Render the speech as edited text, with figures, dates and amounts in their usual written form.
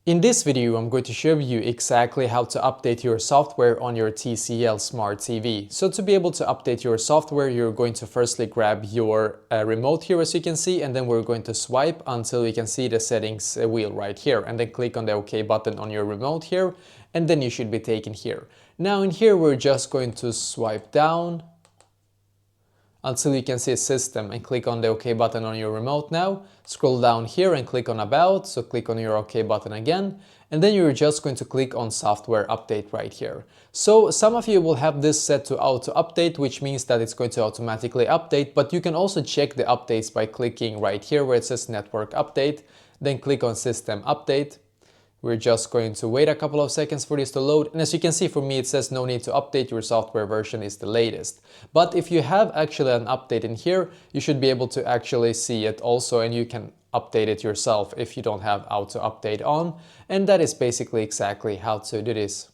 In this video, I'm going to show you exactly how to update your software on your TCL Smart TV. So to be able to update your software, you're going to firstly grab your remote here, as you can see, and then we're going to swipe until you can see the settings wheel right here, and then click on the OK button on your remote here, and then you should be taken here. Now in here, we're just going to swipe down until you can see system and click on the OK button on your remote now. Scroll down here and click on about, so click on your OK button again, and then you're just going to click on software update right here. So some of you will have this set to auto update, which means that it's going to automatically update, but you can also check the updates by clicking right here where it says network update, then click on system update. We're just going to wait a couple of seconds for this to load, and as you can see, for me it says no need to update, your software version is the latest. But if you have actually an update in here, you should be able to actually see it also, and you can update it yourself if you don't have auto update on, and that is basically exactly how to do this.